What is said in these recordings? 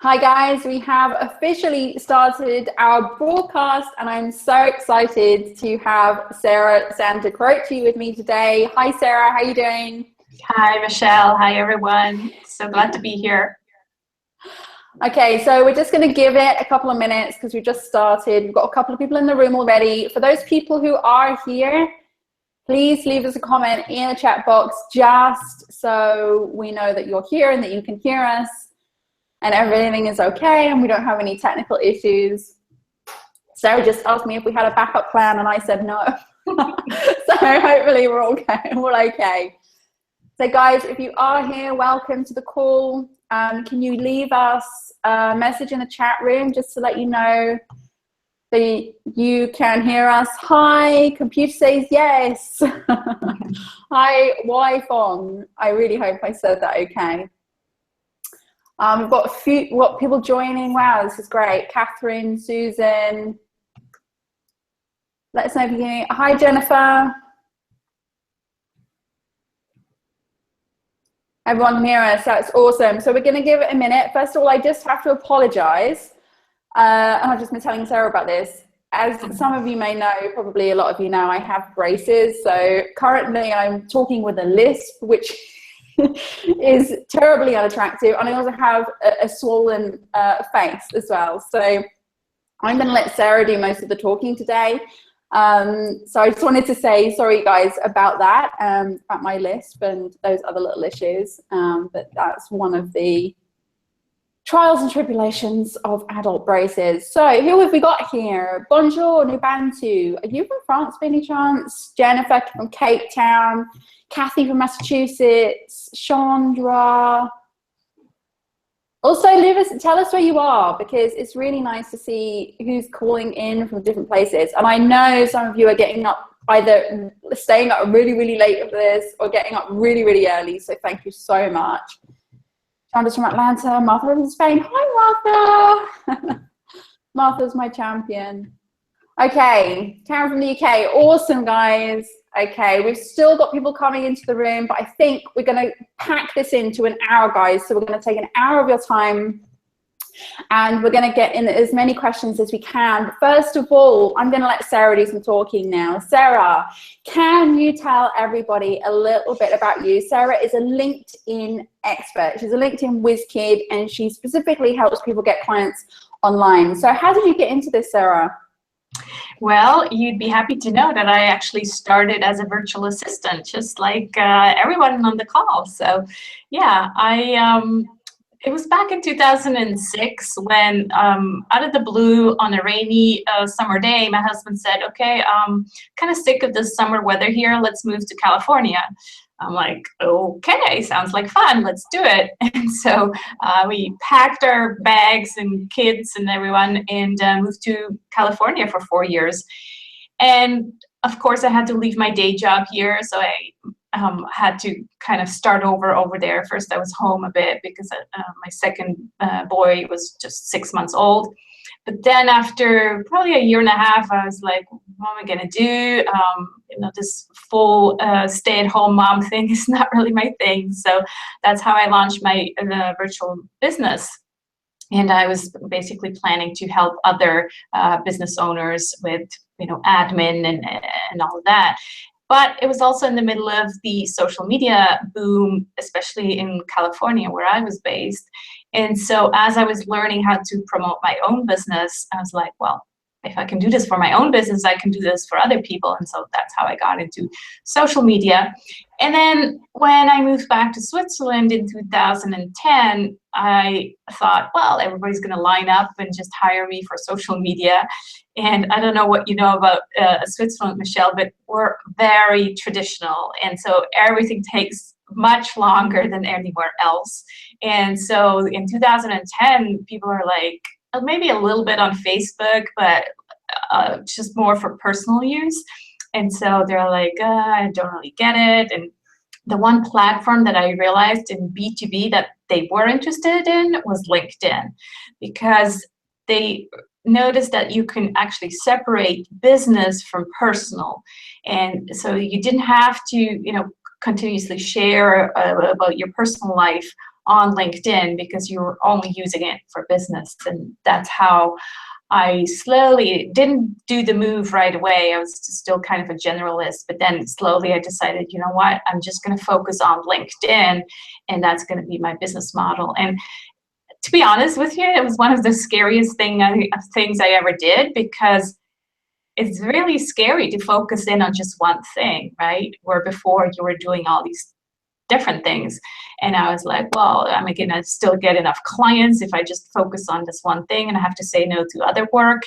Hi guys, we have officially started our broadcast and I'm so excited to have Sarah Santa Croce with me today. Hi Sarah, how are you doing? Hi Michelle, hi everyone. So glad to be here. Okay, so we're just going to give it a couple of minutes because we just started. We've got a couple of people in the room already. For those people who are here, please leave us a comment in the chat box just so we know that you're here and that you can hear us and everything is okay and we don't have any technical issues. Sarah just asked me if we had a backup plan and I said no. So hopefully we're okay. So guys, if you are here, welcome to the call. Can you leave us a message in the chat room just to let you know that you can hear us? Hi, computer says yes. Hi, Wi-Fi. I really hope I said that okay. We've got people joining. Wow, this is great. Catherine, Susan. Let us know if you can. Hi, Jennifer. Everyone can hear us. That's awesome. So we're going to give it a minute. First of all, I just have to apologize. And I've just been telling Sarah about this. As some of you may know, probably a lot of you know, I have braces. So currently I'm talking with a lisp, which is terribly unattractive, and I also have a swollen face as well. So I'm going to let Sarah do most of the talking today. So I just wanted to say sorry guys about that, about my lisp and those other little issues, but that's one of the trials and tribulations of adult braces. So who have we got here? Bonjour, Nubantu. Are you from France by any chance? Jennifer from Cape Town. Kathy from Massachusetts. Chandra. Also, tell us where you are, because it's really nice to see who's calling in from different places. And I know some of you are getting up, either staying up really, really late for this or getting up really, really early. So thank you so much. Chandra's from Atlanta. Martha from Spain. Hi, Martha. Martha's my champion. Okay, Karen from the UK. Awesome, guys. Okay, we've still got people coming into the room, but I think we're going to pack this into an hour, guys. So we're going to take an hour of your time and we're going to get in as many questions as we can. First of all, I'm going to let Sarah do some talking now. Sarah, can you tell everybody a little bit about you? Sarah is a LinkedIn expert. She's a LinkedIn whiz kid, and she specifically helps people get clients online. So how did you get into this, Sarah? Well, you'd be happy to know that I actually started as a virtual assistant, just like everyone on the call. So yeah, it was back in 2006 when out of the blue on a rainy summer day, my husband said, okay, kind of sick of this summer weather here, let's move to California. I'm like, okay, sounds like fun, let's do it. And so we packed our bags and kids and everyone and moved to California for 4 years. And of course I had to leave my day job here, so I had to kind of start over there. First I was home a bit because my second boy was just 6 months old. But then after probably a year and a half, I was like, what am I gonna do? You know, this full stay-at-home mom thing is not really my thing. So that's how I launched my virtual business. And I was basically planning to help other business owners with, you know, admin and all of that. But it was also in the middle of the social media boom, especially in California where I was based. And so as I was learning how to promote my own business, I was like, well, if I can do this for my own business, I can do this for other people. And so that's how I got into social media. And then when I moved back to Switzerland in 2010, I thought, well, everybody's going to line up and just hire me for social media. And I don't know what you know about Switzerland, Michelle, but we're very traditional. And so everything takes much longer than anywhere else. And so in 2010, people are like, maybe a little bit on Facebook, but just more for personal use. And so they're like, I don't really get it. And the one platform that I realized in B2B that they were interested in was LinkedIn, because they noticed that you can actually separate business from personal. And so you didn't have to, you know, continuously share about your personal life on LinkedIn because you're only using it for business. And that's how I slowly didn't do the move right away. I was still kind of a generalist, but then slowly I decided, you know what, I'm just going to focus on LinkedIn, and that's going to be my business model. And to be honest with you, it was one of the scariest things I ever did, because it's really scary to focus in on just one thing, right? Where before you were doing all these different things. And I was like, well, am I gonna still get enough clients if I just focus on this one thing and I have to say no to other work?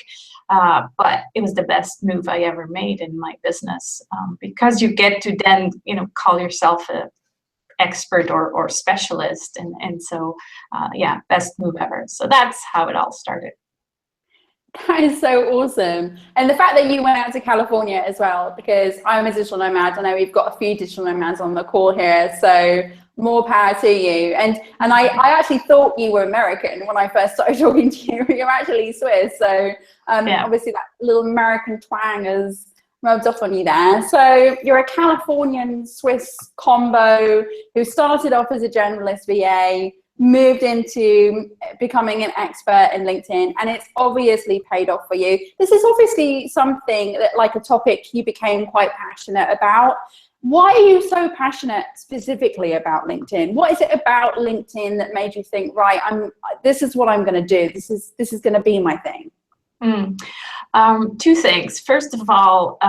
But it was the best move I ever made in my business, because you get to then, call yourself a expert or specialist. And so, yeah, best move ever. So that's how it all started. That is so awesome. And the fact that you went out to California as well, because I'm a digital nomad. I know we've got a few digital nomads on the call here, so more power to you. And I actually thought you were American when I first started talking to you. You're actually Swiss, so Yeah. Obviously that little American twang has rubbed off on you there. So you're a Californian Swiss combo who started off as a generalist VA, moved into becoming an expert in LinkedIn, and it's obviously paid off for you. This is obviously something that, like a topic you became quite passionate about. Why are you so passionate specifically about LinkedIn? What is it about LinkedIn that made you think, right, this is what I'm going to do. This is going to be my thing? Two things. First of all,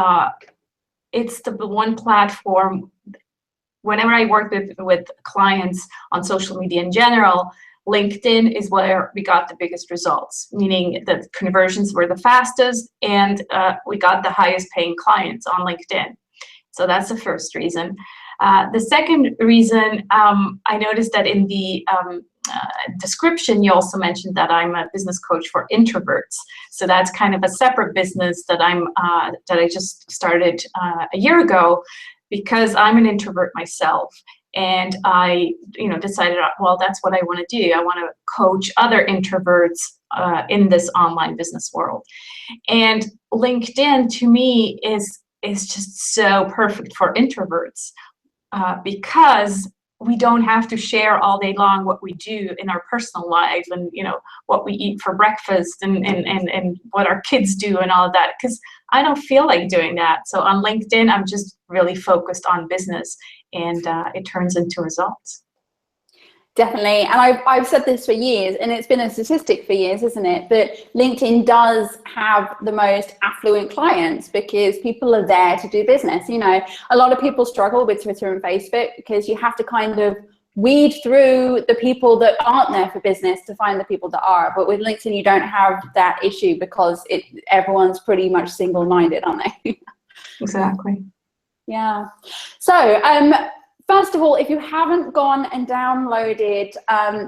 it's the one platform. Whenever I work with clients on social media in general, LinkedIn is where we got the biggest results, meaning that conversions were the fastest, and we got the highest paying clients on LinkedIn. So that's the first reason. The second reason, I noticed that in the description, you also mentioned that I'm a business coach for introverts. So that's kind of a separate business that I just started a year ago, because I'm an introvert myself. And I, decided, well, that's what I want to do. I want to coach other introverts in this online business world. And LinkedIn, to me, is just so perfect for introverts, because we don't have to share all day long what we do in our personal life, and what we eat for breakfast, and what our kids do and all of that, because I don't feel like doing that. So on LinkedIn, I'm just really focused on business, and it turns into results. Definitely. And I've said this for years, and it's been a statistic for years, isn't it? That LinkedIn does have the most affluent clients because people are there to do business. A lot of people struggle with Twitter and Facebook because you have to kind of weed through the people that aren't there for business to find the people that are. But with LinkedIn, you don't have that issue because everyone's pretty much single-minded, aren't they? Exactly. Yeah. So, first of all, if you haven't gone and downloaded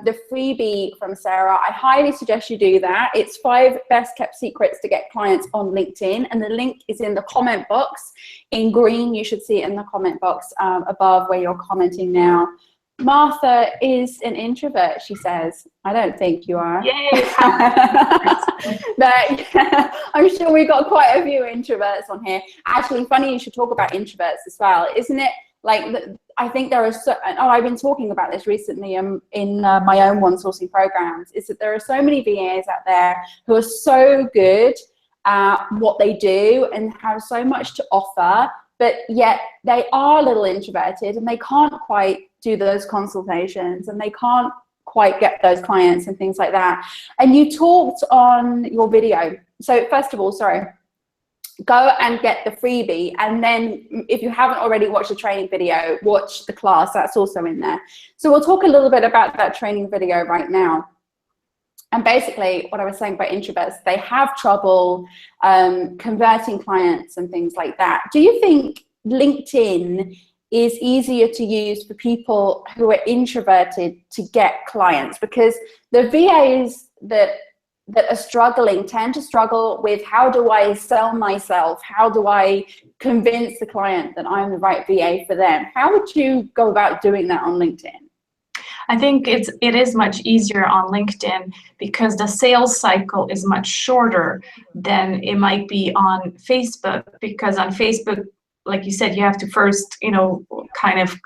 the freebie from Sarah, I highly suggest you do that. It's 5 best kept secrets to get clients on LinkedIn, and the link is in the comment box in green. You should see it in the comment box above where you're commenting now. Martha is an introvert, she says. I don't think you are. Yay! But yeah, I'm sure we've got quite a few introverts on here. Actually, funny you should talk about introverts as well, isn't it? Like, I think there are I've been talking about this recently in my own one sourcing programs, is that there are so many VAs out there who are so good at what they do and have so much to offer, but yet they are a little introverted and they can't quite do those consultations and they can't quite get those clients and things like that. And you talked on your video. So first of all, go and get the freebie, and then if you haven't already watched the training video, watch the class. That's also in there. So we'll talk a little bit about that training video right now. And basically what I was saying about introverts, they have trouble converting clients and things like that. Do you think LinkedIn is easier to use for people who are introverted to get clients? Because the VAs that are struggling tend to struggle with, how do I sell myself? How do I convince the client that I'm the right VA for them? How would you go about doing that on LinkedIn? I think it is much easier on LinkedIn because the sales cycle is much shorter than it might be on Facebook, because on Facebook, like you said, you have to first, kind of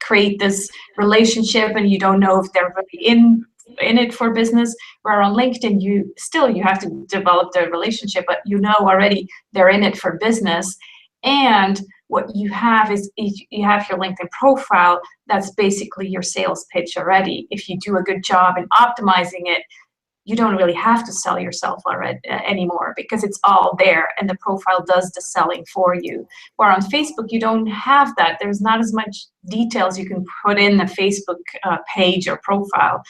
create this relationship, and you don't know if they're really in it for business. Where on LinkedIn, you have to develop the relationship, but already they're in it for business. And what you have is you have your LinkedIn profile. That's basically your sales pitch already. If you do a good job in optimizing it, you don't really have to sell yourself already anymore, because it's all there and the profile does the selling for you. Where on Facebook, you don't have that. There's not as much details you can put in the Facebook page or profile,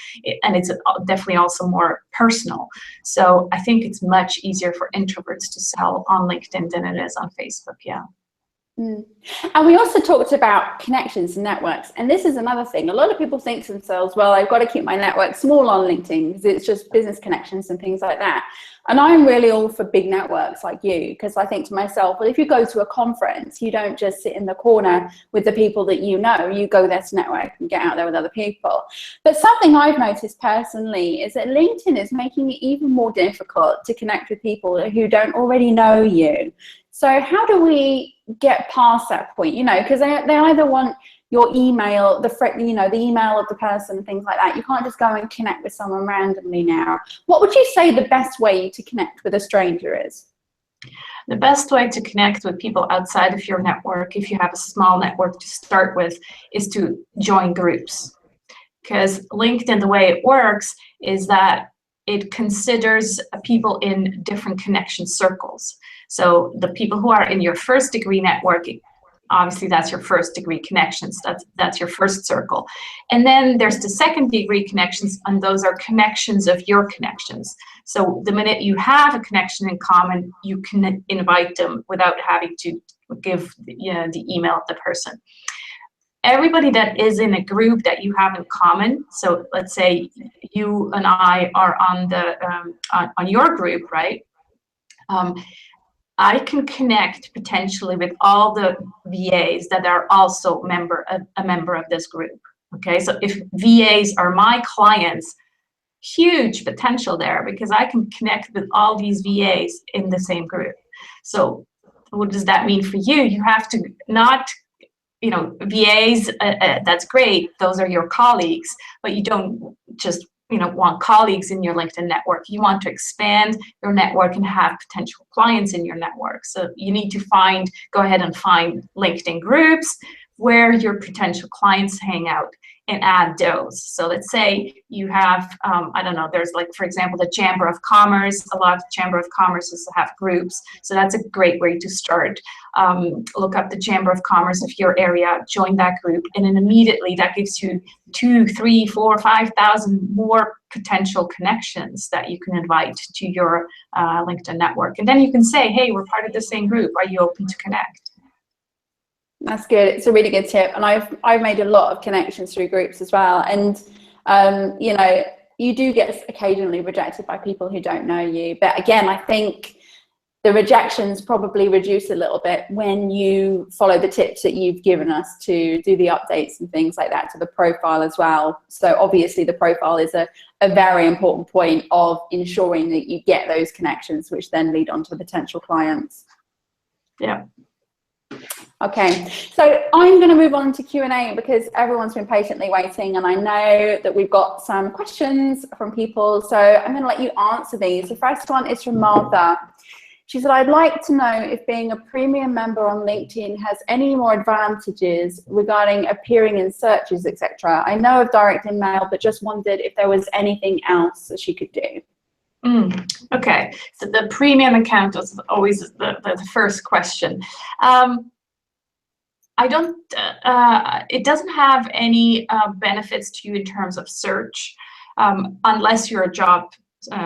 and it's definitely also more personal. So I think it's much easier for introverts to sell on LinkedIn than it is on Facebook. Yeah. And we also talked about connections and networks, and this is another thing. A lot of people think to themselves, well, I've got to keep my network small on LinkedIn because it's just business connections and things like that. And I'm really all for big networks like you, because I think to myself, well, if you go to a conference, you don't just sit in the corner with the people that you go there to network and get out there with other people. But something I've noticed personally is that LinkedIn is making it even more difficult to connect with people who don't already know you. So how do we get past that point? Because they either want your email, the email of the person, things like that. You can't just go and connect with someone randomly now. What would you say the best way to connect with a stranger is? The best way to connect with people outside of your network, if you have a small network to start with, is to join groups. Because LinkedIn, the way it works is that it considers people in different connection circles. So the people who are in your first degree networking, obviously that's your first degree connections, that's your first circle. And then there's the second degree connections, and those are connections of your connections. So the minute you have a connection in common, you can invite them without having to give the email of the person. Everybody that is in a group that you have in common, so let's say you and I are on the on your group, right? I can connect potentially with all the VAs that are also a member of this group. Okay, so if VAs are my clients, huge potential there, because I can connect with all these VAs in the same group. So what does that mean for you? You have to not, VAs, that's great, those are your colleagues, but you don't just want colleagues in your LinkedIn network. You want to expand your network and have potential clients in your network. So you need to go ahead and find LinkedIn groups where your potential clients hang out and add those. So let's say you have, I don't know, there's like, for example, the Chamber of Commerce. A lot of Chamber of Commerces have groups. So that's a great way to start. Look up the Chamber of Commerce of your area, join that group, and then immediately that gives you 2, 3, 4, 5,000 more potential connections that you can invite to your LinkedIn network. And then you can say, hey, we're part of the same group. Are you open to connect? That's good. It's a really good tip. And I've made a lot of connections through groups as well. And, you do get occasionally rejected by people who don't know you. But again, I think the rejections probably reduce a little bit when you follow the tips that you've given us to do the updates and things like that to the profile as well. So obviously the profile is a very important point of ensuring that you get those connections, which then lead on to potential clients. Yeah. Okay, so I'm going to move on to Q&A because everyone's been patiently waiting, and I know that we've got some questions from people, so I'm going to let you answer these. The first one is from Martha. She said, I'd like to know if being a premium member on LinkedIn has any more advantages regarding appearing in searches, etc. I know of direct email, but just wondered if there was anything else that she could do. Okay, so the premium account was always the first question. It doesn't have any benefits to you in terms of search unless you're a job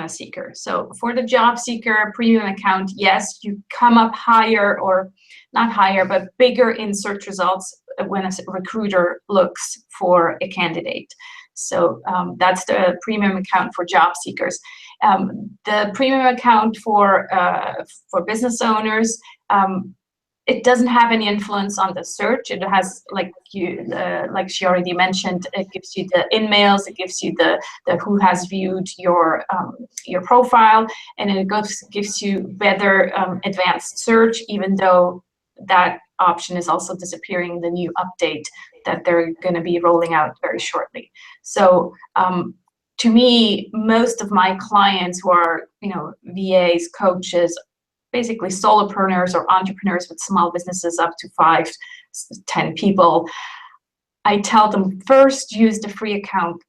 seeker. So for the job seeker premium account, yes, you come up higher, or not higher, but bigger in search results when a recruiter looks for a candidate. So that's the premium account for job seekers. The premium account for business owners, it doesn't have any influence on the search. It has, like she already mentioned, it gives you the in-mails, it gives you the who has viewed your profile, and it gives you better advanced search, even though that option is also disappearing in the new update that they're going to be rolling out very shortly. So to me, most of my clients who are, VAs, coaches, basically solopreneurs or entrepreneurs with small businesses up to 5, 10 people, I tell them first use the free account,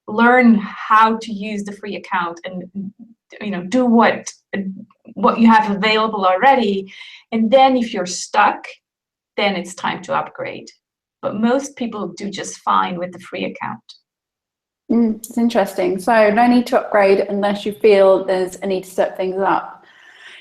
learn how to use the free account, and do what you have available already. And then if you're stuck, then it's time to upgrade. But most people do just fine with the free account. It's interesting. So no need to upgrade unless you feel there's a need to step things up.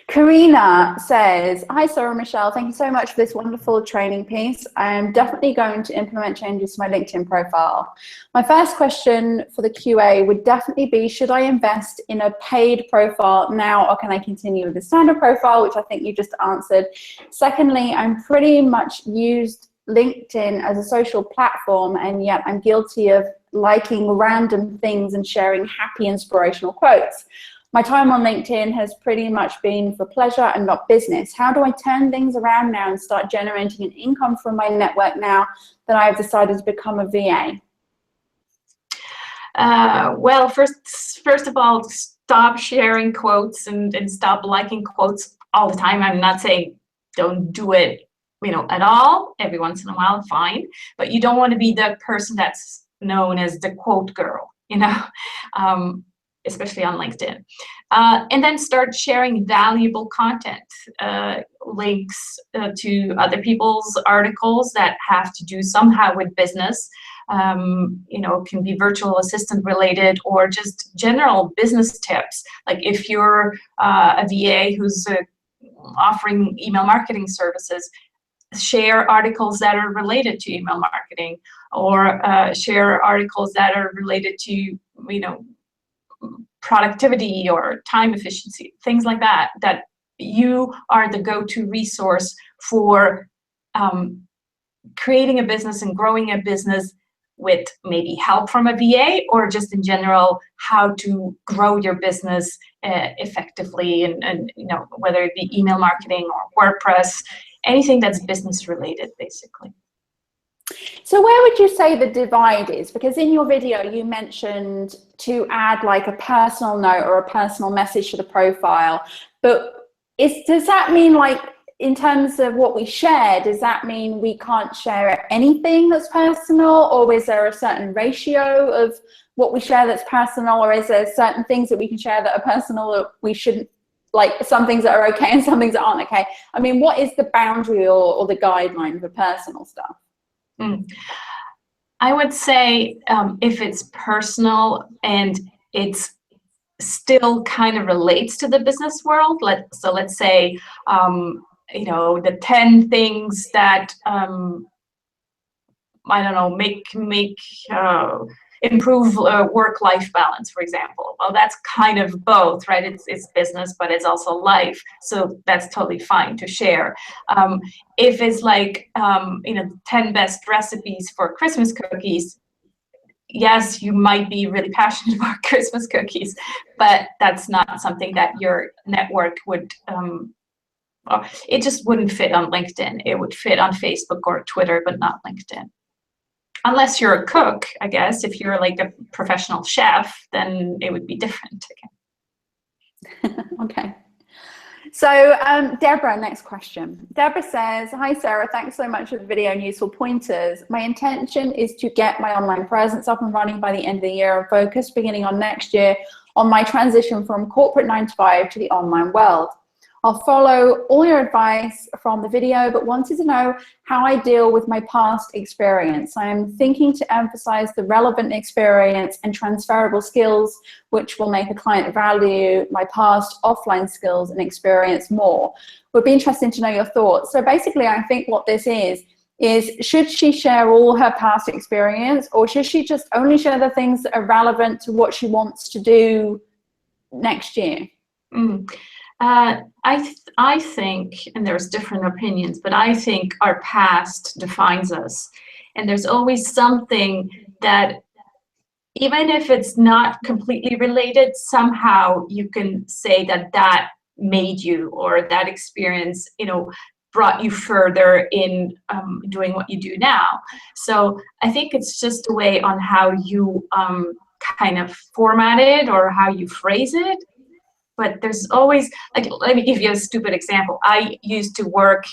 Karina says, hi Sarah Michelle, thank you so much for this wonderful training piece. I am definitely going to implement changes to my LinkedIn profile. My first question for the QA would definitely be, should I invest in a paid profile now, or can I continue with the standard profile, which I think you just answered? Secondly, I'm pretty much used LinkedIn as a social platform, and yet I'm guilty of liking random things and sharing happy inspirational quotes. My time on LinkedIn has pretty much been for pleasure and not business. How do I turn things around now and start generating an income from my network now that I've decided to become a VA? Well, first of all, stop sharing quotes and stop liking quotes all the time. I'm not saying don't do it, at all. Every once in a while, fine. But you don't want to be the person that's known as the quote girl, especially on LinkedIn. And then start sharing valuable content, links to other people's articles that have to do somehow with business. Can be virtual assistant related or just general business tips. Like if you're a VA who's offering email marketing services, share articles that are related to email marketing, or share articles that are related to, productivity or time efficiency, things like that, that you are the go-to resource for creating a business and growing a business with maybe help from a VA, or just in general, how to grow your business effectively, and whether it be email marketing or WordPress, anything that's business related, basically. So where would you say the divide is? Because in your video, you mentioned to add like a personal note or a personal message to the profile, but does that mean, like, in terms of what we share, does that mean we can't share anything that's personal, or is there a certain ratio of what we share that's personal, or is there certain things that we can share that are personal that we shouldn't, like some things that are okay and some things that aren't okay? I mean, what is the boundary or the guideline for personal stuff? I would say if it's personal and it's still kind of relates to the business world, let's say the 10 things that I don't know, make improve work-life balance, for example. Well, that's kind of both, right? It's business, but it's also life. So that's totally fine to share. If it's like, 10 best recipes for Christmas cookies, yes, you might be really passionate about Christmas cookies, but that's not something that your network would, it just wouldn't fit on LinkedIn. It would fit on Facebook or Twitter, but not LinkedIn. Unless you're a cook, I guess. If you're like a professional chef, then it would be different again. Okay. So Deborah, next question. Deborah says, hi Sarah, thanks so much for the video and useful pointers. My intention is to get my online presence up and running by the end of the year and focus beginning on next year on my transition from corporate 9-to-5 to the online world. I'll follow all your advice from the video, but wanted to know how I deal with my past experience. I am thinking to emphasize the relevant experience and transferable skills, which will make a client value my past offline skills and experience more. Would be interesting to know your thoughts. So basically, I think what this is should she share all her past experience, or should she just only share the things that are relevant to what she wants to do next year? I think, and there's different opinions, but I think our past defines us. And there's always something that, even if it's not completely related, somehow you can say that made you, or that experience, brought you further in doing what you do now. So I think it's just a way on how you kind of format it or how you phrase it. But there's always, like, let me give you a stupid example. I used to work,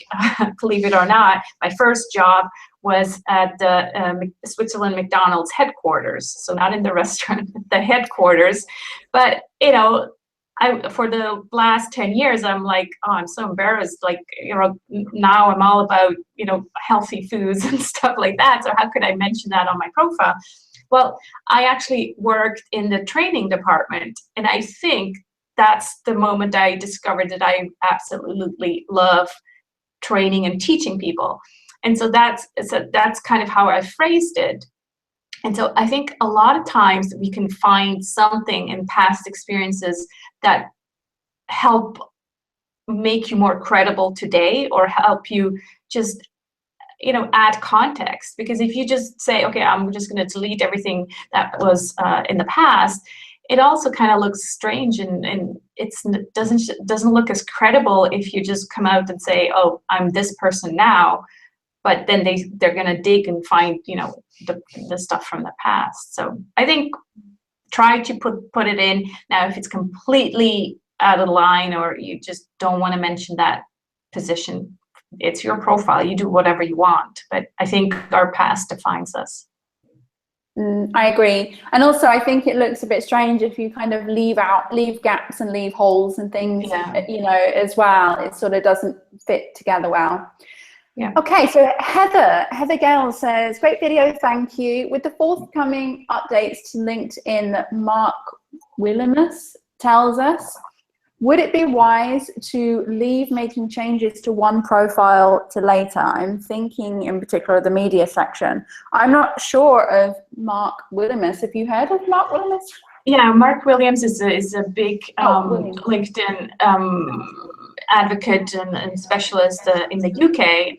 believe it or not, my first job was at the Switzerland McDonald's headquarters. So not in the restaurant, the headquarters. But, you know, for the last 10 years, I'm like, oh, I'm so embarrassed. Like, you know, now I'm all about, you know, healthy foods and stuff like that. So how could I mention that on my profile? Well, I actually worked in the training department. And I think that's the moment I discovered that I absolutely love training and teaching people. And so that's kind of how I phrased it. And so I think a lot of times we can find something in past experiences that help make you more credible today, or help you just, you know, add context. Because if you just say, okay, I'm just going to delete everything that was in the past, it also kind of looks strange, and it doesn't look as credible if you just come out and say, oh, I'm this person now, but then they're going to dig and find, you know, the stuff from the past. So I think try to put it in. Now, if it's completely out of line, or you just don't want to mention that position, it's your profile. You do whatever you want. But I think our past defines us. I agree. And also I think it looks a bit strange if you kind of leave gaps and leave holes and things, you know, as well. It sort of doesn't fit together well. Yeah. Okay, so Heather Gale says, great video, thank you. With the forthcoming updates to LinkedIn, Mark Willimus tells us, would it be wise to leave making changes to one profile to later? I'm thinking in particular of the media section. I'm not sure of Mark Willimus. Have you heard of Mark Willimus? Yeah, Mark Williams is a big LinkedIn advocate and specialist in the UK.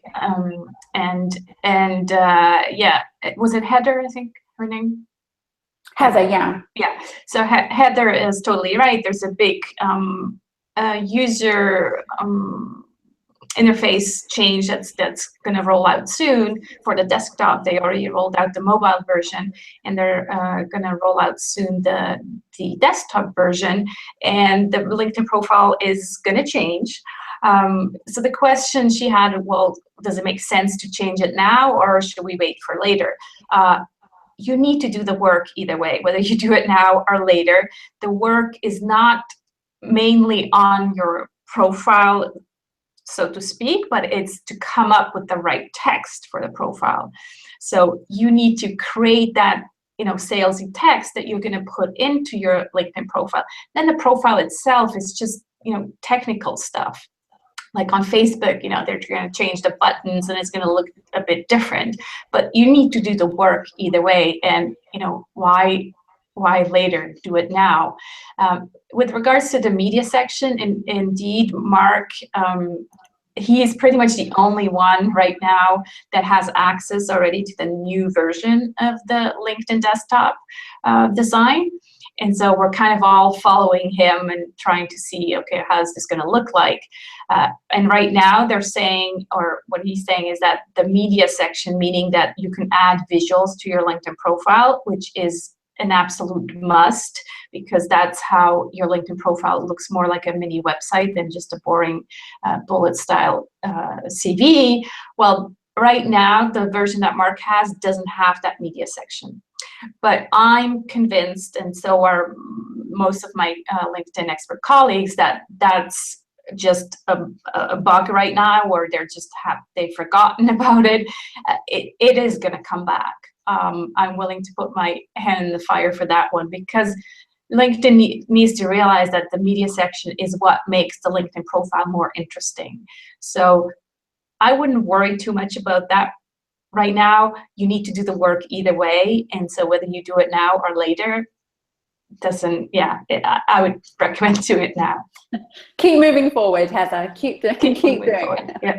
Yeah, was it Heather, I think her name? Heather, yeah. Yeah, so Heather is totally right. There's a big user interface change that's going to roll out soon for the desktop. They already rolled out the mobile version, and they're going to roll out soon the desktop version, and the LinkedIn profile is going to change. So the question she had, well, does it make sense to change it now, or should we wait for later? You need to do the work either way, whether you do it now or later. The work is not mainly on your profile, so to speak, but it's to come up with the right text for the profile. So you need to create that, you know, salesy text that you're going to put into your LinkedIn profile. Then the profile itself is just, you know, technical stuff. Like on Facebook, you know, they're going to change the buttons and it's going to look a bit different. But you need to do the work either way. And, you know, why later? Do it now. With regards to the media section, indeed, Mark, he is pretty much the only one right now that has access already to the new version of the LinkedIn desktop design. And so we're kind of all following him and trying to see, okay, how's this going to look like? And right now they're saying, or what he's saying is that the media section, meaning that you can add visuals to your LinkedIn profile, which is an absolute must, because that's how your LinkedIn profile looks more like a mini website than just a boring bullet style CV. Well, right now, the version that Mark has doesn't have that media section. But I'm convinced, and so are most of my LinkedIn expert colleagues, that that's just a bug right now, or they've forgotten about it. It is going to come back. I'm willing to put my hand in the fire for that one, because LinkedIn needs to realize that the media section is what makes the LinkedIn profile more interesting. So I wouldn't worry too much about that. Right now, you need to do the work either way, and so whether you do it now or later doesn't. I would recommend do it now. Keep moving forward, Heather. Keep doing it. Yeah.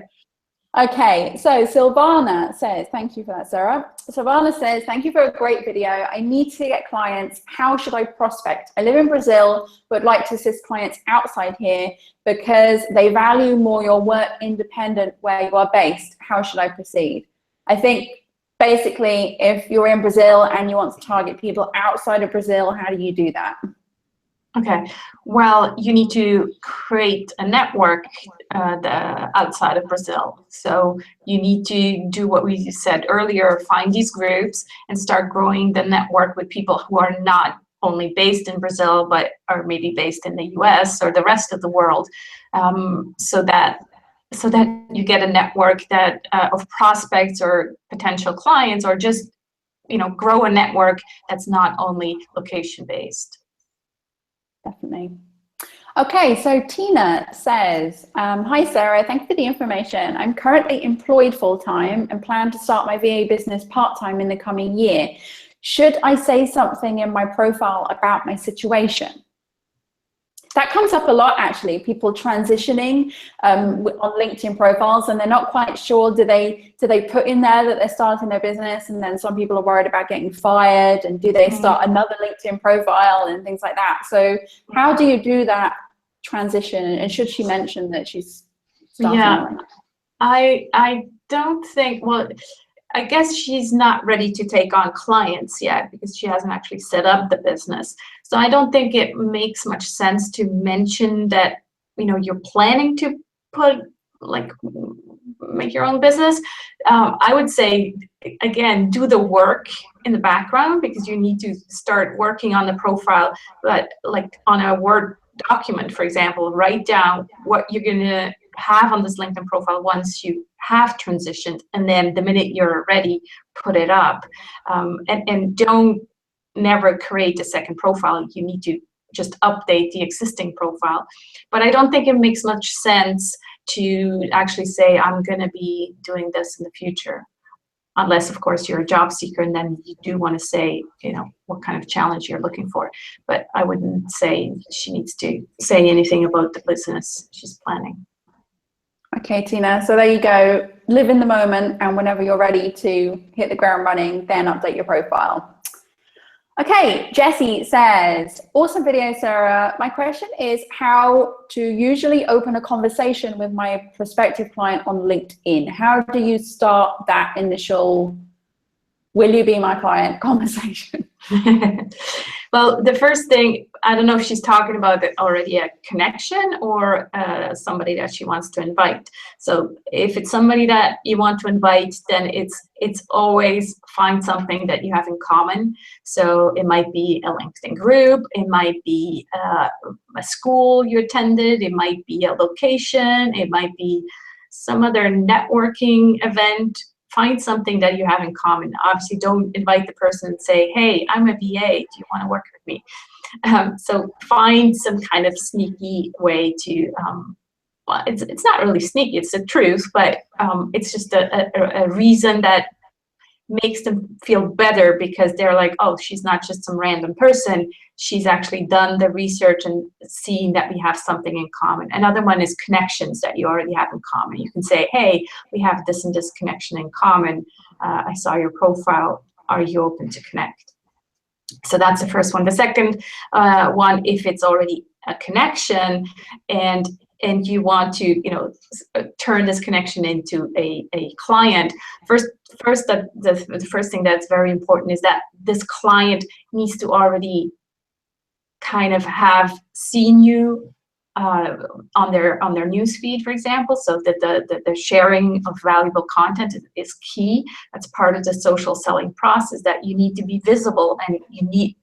Okay, so Silvana says, thank you for that, Sarah. Silvana says, thank you for a great video. I need to get clients. How should I prospect? I live in Brazil, but like to assist clients outside here because they value more your work independent where you are based. How should I proceed? I think basically, if you're in Brazil and you want to target people outside of Brazil, how do you do that? Okay, well, you need to create a network outside of Brazil. So you need to do what we said earlier, find these groups and start growing the network with people who are not only based in Brazil, but are maybe based in the US or the rest of the world, so that you get a network that of prospects or potential clients, or just, you know, grow a network that's not only location based. Definitely. Okay, so Tina says, hi Sarah, thank you for the information. I'm currently employed full-time and plan to start my VA business part-time in the coming year. Should I say something in my profile about my situation? That comes up a lot, actually, people transitioning on LinkedIn profiles, and they're not quite sure, do they put in there that they're starting their business, and then some people are worried about getting fired, and do they start another LinkedIn profile and things like that. So how do you do that transition, and should she mention that she's starting? Yeah, I don't think, well, I guess she's not ready to take on clients yet because she hasn't actually set up the business. So I don't think it makes much sense to mention that, you know, you're planning to make your own business. I would say, again, do the work in the background, because you need to start working on the profile, but like on a Word document, for example, write down what you're gonna have on this LinkedIn profile once you have transitioned, and then the minute you're ready, put it up. And don't never create a second profile. You need to just update the existing profile. But I don't think it makes much sense to actually say, I'm going to be doing this in the future, unless of course you're a job seeker, and then you do want to say, you know, what kind of challenge you're looking for. But I wouldn't say she needs to say anything about the business she's planning. Okay, Tina, so there you go. Live in the moment, and whenever you're ready to hit the ground running, then update your profile. Okay, Jessie says, awesome video, Sarah. My question is how to usually open a conversation with my prospective client on LinkedIn. How do you start that initial, will you be my client conversation? Well, the first thing, I don't know if she's talking about already a connection or somebody that she wants to invite. So if it's somebody that you want to invite, then it's always find something that you have in common. So it might be a LinkedIn group, it might be a school you attended, it might be a location, it might be some other networking event. Find something that you have in common. Obviously, don't invite the person and say, hey, I'm a VA, do you want to work with me? So find some kind of sneaky way to, well, it's not really sneaky, it's the truth, but it's just a reason that makes them feel better, because they're like, oh, she's not just some random person. She's actually done the research and seen that we have something in common. Another one is connections that you already have in common. You can say, hey, we have this and this connection in common. I saw your profile. Are you open to connect? So that's the first one. The second one, if it's already a connection and you want to, you know, turn this connection into a client, the first thing that's very important is that this client needs to already kind of have seen you on their newsfeed, for example, so that the sharing of valuable content is key. That's part of the social selling process, that you need to be visible, and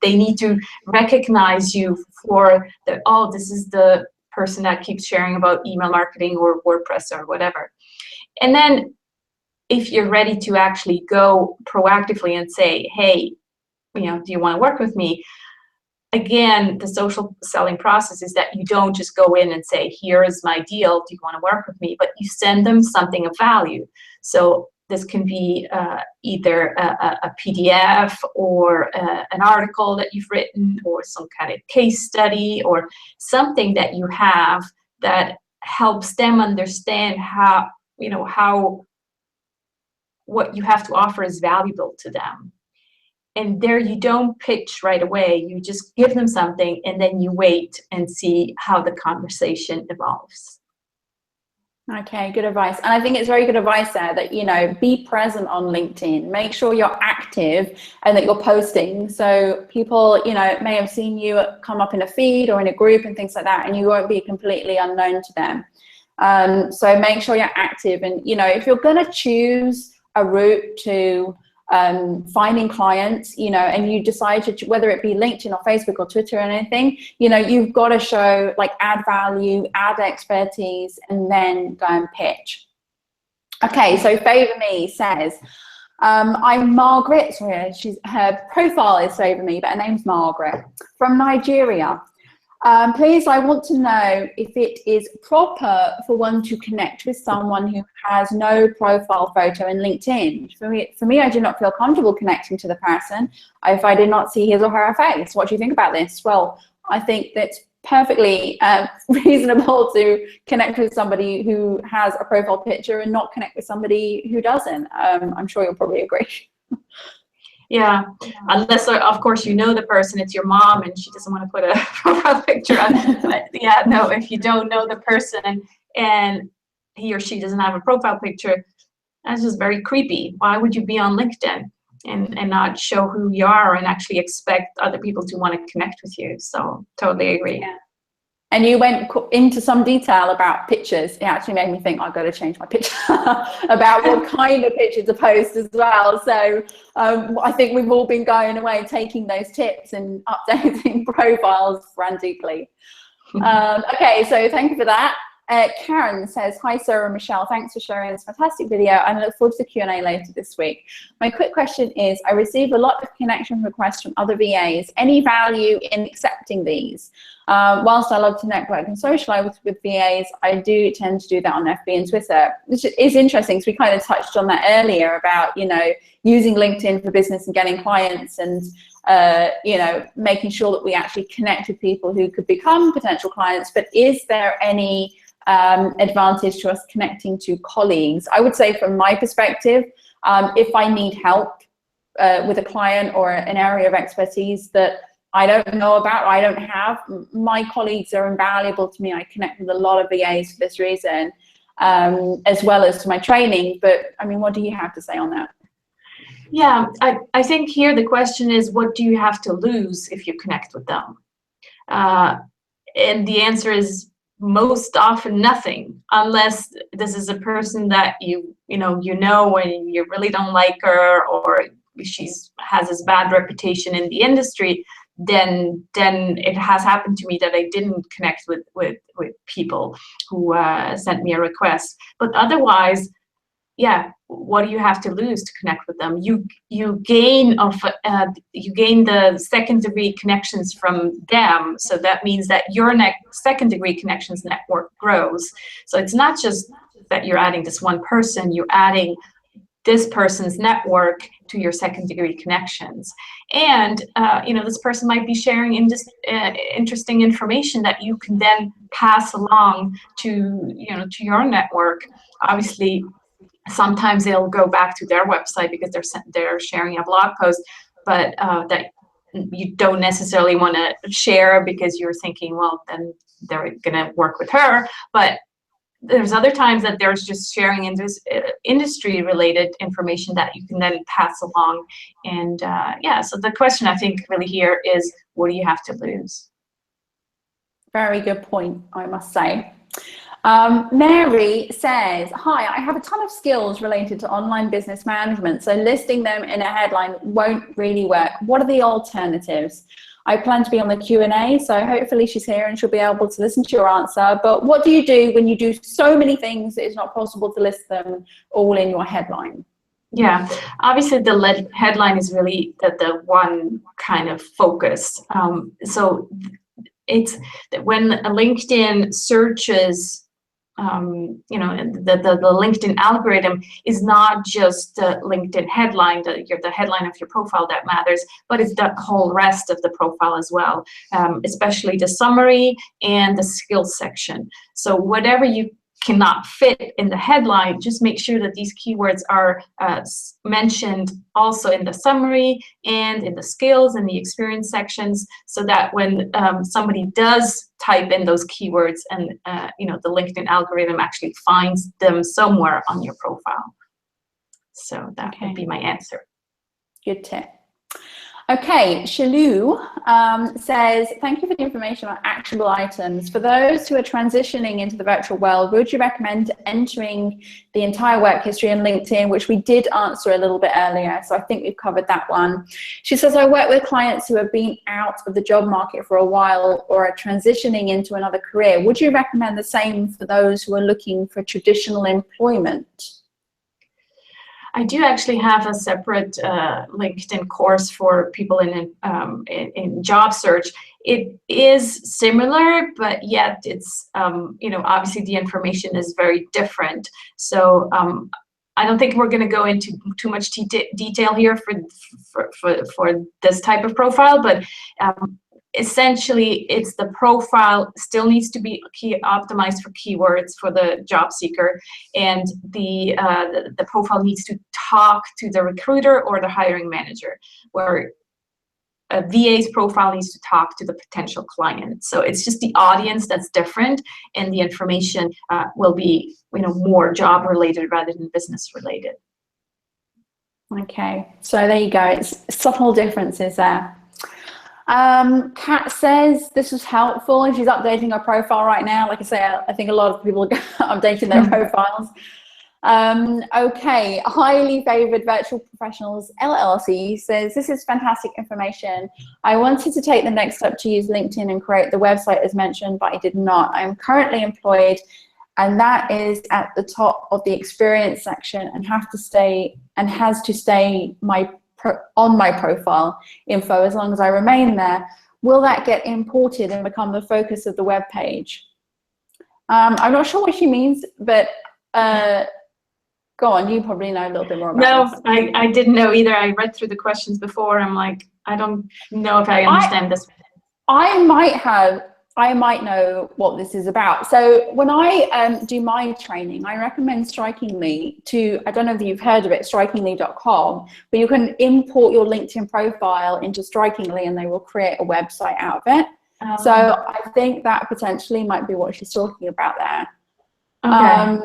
they need to recognize you for the, oh, this is the person that keeps sharing about email marketing or WordPress or whatever. And then if you're ready to actually go proactively and say, hey, you know, do you want to work with me? Again, the social selling process is that you don't just go in and say, here is my deal, do you want to work with me? But you send them something of value. So this can be either a PDF or an article that you've written, or some kind of case study, or something that you have that helps them understand how how what you have to offer is valuable to them. And there you don't pitch right away. You just give them something and then you wait and see how the conversation evolves. Okay, good advice. And I think it's very good advice there that, be present on LinkedIn. Make sure you're active and that you're posting. So people, may have seen you come up in a feed or in a group and things like that, and you won't be completely unknown to them. So make sure you're active. And, if you're going to choose a route to finding clients, and you decide to, whether it be LinkedIn or Facebook or Twitter or anything, you've got to show, like, add value, add expertise, and then go and pitch. Okay, so Favor Me says, I'm Margaret. Sorry, her profile is Favor Me, but her name's Margaret, from Nigeria. Please, I want to know if it is proper for one to connect with someone who has no profile photo in LinkedIn. For me, I do not feel comfortable connecting to the person if I did not see his or her face. What do you think about this? Well, I think that's perfectly reasonable to connect with somebody who has a profile picture and not connect with somebody who doesn't. I'm sure you'll probably agree. Yeah, unless, of course, the person, it's your mom and she doesn't want to put a profile picture on. But yeah, no, if you don't know the person and he or she doesn't have a profile picture, that's just very creepy. Why would you be on LinkedIn and not show who you are and actually expect other people to want to connect with you? So totally agree. Yeah. And you went into some detail about pictures. It actually made me think I've got to change my picture about what kind of picture to post as well. So I think we've all been going away taking those tips and updating profiles frantically. Okay, so thank you for that. Karen says, hi Sarah and Michelle, thanks for sharing this fantastic video and I look forward to the Q&A later this week. My quick question is, I receive a lot of connection requests from other VAs. Any value in accepting these? Whilst I love to network and socialize with VAs, I do tend to do that on FB and Twitter, which is interesting because we kind of touched on that earlier about, using LinkedIn for business and getting clients and, making sure that we actually connect with people who could become potential clients. But is there any advantage to us connecting to colleagues? I would say from my perspective, if I need help with a client or an area of expertise that I don't know about, I don't have, my colleagues are invaluable to me. I connect with a lot of VAs for this reason, as well as to my training. But I mean, what do you have to say on that? Yeah, I think here the question is, what do you have to lose if you connect with them? And the answer is most often nothing, unless this is a person that you know and you really don't like her, or has this bad reputation in the industry. Then it has happened to me that I didn't connect with people who sent me a request. But otherwise, yeah, what do you have to lose to connect with them? You gain the second degree connections from them, so that means that your second degree connections network grows. So it's not just that you're adding this one person, you're adding this person's network to your second degree connections. And this person might be sharing interesting information that you can then pass along to your network. Obviously, sometimes they'll go back to their website because they're sharing a blog post, but that you don't necessarily want to share because you're thinking, well, then they're going to work with her. But there's other times that there's just sharing industry-related information that you can then pass along. And so the question I think really here is, what do you have to lose? Very good point, I must say. Mary says, hi, I have a ton of skills related to online business management, so listing them in a headline won't really work. What are the alternatives? I plan to be on the Q&A, so hopefully she's here and she'll be able to listen to your answer. But what do you do when you do so many things that it's not possible to list them all in your headline? Yeah, obviously the headline is really the one kind of focus. So it's when a LinkedIn searches, the LinkedIn algorithm is not just the LinkedIn headline, the headline of your profile that matters, but it's the whole rest of the profile as well, especially the summary and the skills section. So whatever you cannot fit in the headline, just make sure that these keywords are mentioned also in the summary and in the skills and the experience sections, so that when somebody does type in those keywords and the LinkedIn algorithm actually finds them somewhere on your profile. So that would be my answer. Good tip. Okay, Shalou says, thank you for the information on actionable items. For those who are transitioning into the virtual world, would you recommend entering the entire work history in LinkedIn, which we did answer a little bit earlier, so I think we've covered that one. She says, I work with clients who have been out of the job market for a while or are transitioning into another career. Would you recommend the same for those who are looking for traditional employment? I do actually have a separate LinkedIn course for people in job search. It is similar, but yet it's obviously the information is very different. So I don't think we're going to go into too much detail here for this type of profile, but essentially, it's the profile still needs to be optimized for keywords for the job seeker, and the profile needs to talk to the recruiter or the hiring manager, where a VA's profile needs to talk to the potential client. So it's just the audience that's different, and the information will be more job related rather than business related. Okay, so there you go. It's subtle differences there. Kat says this was helpful, and she's updating her profile right now. Like I say, I think a lot of people are updating their profiles. Okay, highly favored virtual professionals LLC says, this is fantastic information. I wanted to take the next step to use LinkedIn and create the website as mentioned, but I did not. I'm currently employed, and that is at the top of the experience section and has to stay on my profile info as long as I remain there. Will that get imported and become the focus of the web page? I'm not sure what she means, but go on, you probably know a little bit more about this. No, I didn't know either. I read through the questions before. I'm like, I don't know if I understand this. I might know what this is about. So when I do my training, I recommend Strikingly to, I don't know if you've heard of it, strikingly.com, but you can import your LinkedIn profile into Strikingly and they will create a website out of it. So I think that potentially might be what she's talking about there. Okay.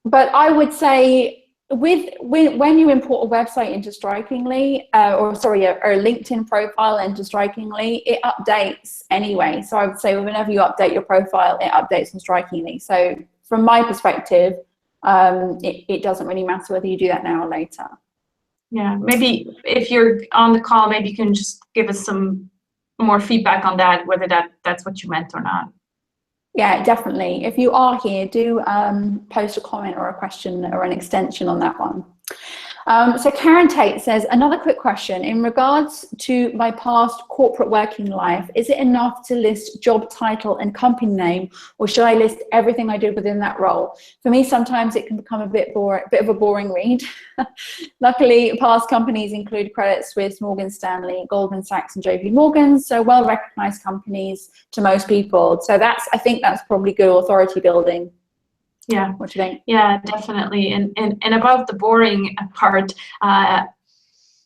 But I would say when you import a website into Strikingly, a LinkedIn profile into Strikingly, it updates anyway. So I would say whenever you update your profile, it updates on Strikingly. So from my perspective, it doesn't really matter whether you do that now or later. Yeah, maybe if you're on the call, maybe you can just give us some more feedback on that, whether that's what you meant or not. Yeah, definitely. If you are here, do post a comment or a question or an extension on that one. So Karen Tate says, another quick question. In regards to my past corporate working life, is it enough to list job title and company name, or should I list everything I did within that role? For me, sometimes it can become a bit of a boring read. Luckily, past companies include Credit Suisse, Morgan Stanley, Goldman Sachs, and JP Morgan, so well-recognized companies to most people. So I think that's probably good authority building. Yeah. What do you think? Yeah, definitely. And about the boring part,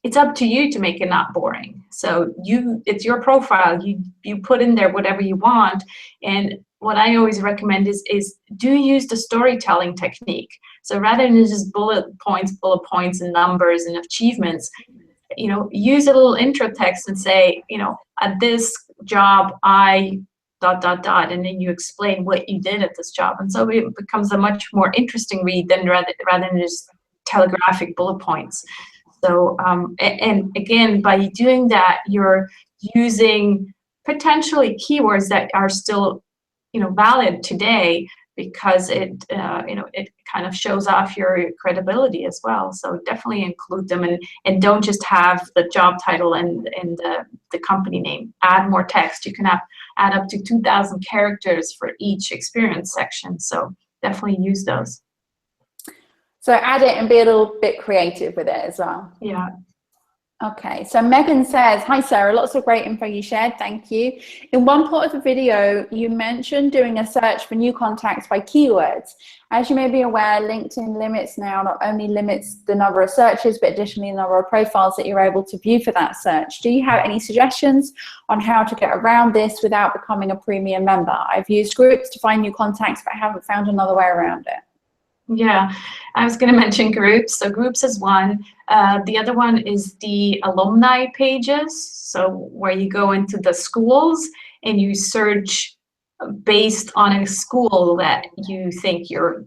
it's up to you to make it not boring. So it's your profile. You put in there whatever you want. And what I always recommend is do use the storytelling technique. So rather than just bullet points and numbers and achievements, use a little intro text and say, at this job, I ... and then you explain what you did at this job, and so it becomes a much more interesting read than rather than just telegraphic bullet points. So and again, by doing that, you're using potentially keywords that are still valid today, because it kind of shows off your credibility as well. So definitely include them, and don't just have the job title and the company name. Add more text. You can add up to 2,000 characters for each experience section. So definitely use those. So add it and be a little bit creative with it as well. Yeah. Okay, so Megan says, hi Sarah, lots of great info you shared, thank you. In one part of the video, you mentioned doing a search for new contacts by keywords. As you may be aware, LinkedIn limits now not only limits the number of searches, but additionally the number of profiles that you're able to view for that search. Do you have any suggestions on how to get around this without becoming a premium member? I've used groups to find new contacts, but haven't found another way around it. Yeah, I was going to mention groups. So groups is one. The other one is the alumni pages. So where you go into the schools and you search based on a school that you think your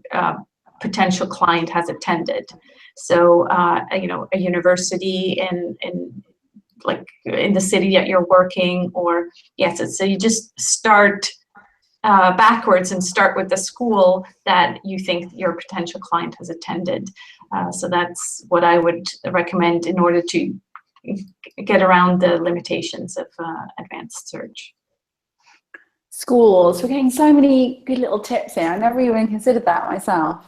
potential client has attended. So, you know, a university in like in the city that you're working, or yes, so you just start backwards and start with the school that you think your potential client has attended. So that's what I would recommend in order to get around the limitations of advanced search. Schools, we're getting so many good little tips here. I never even considered that myself.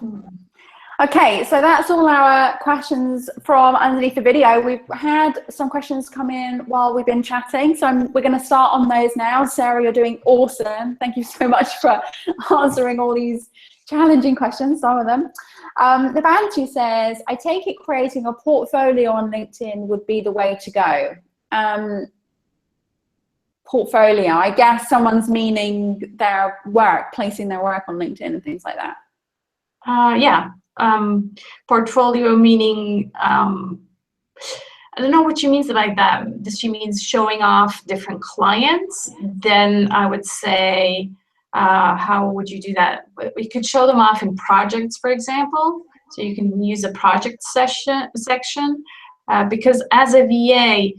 Okay, so that's all our questions from underneath the video. We've had some questions come in while we've been chatting, so we're going to start on those now. Sarah, you're doing awesome. Thank you so much for answering all these challenging questions, some of them. The Bantu says, I take it creating a portfolio on LinkedIn would be the way to go. Portfolio, I guess someone's meaning their work, placing their work on LinkedIn and things like that. Yeah. Portfolio meaning, I don't know what she means by that. Does she means showing off different clients? Then I would say, how would you do that? We could show them off in projects, for example. So you can use a project section, because as a VA,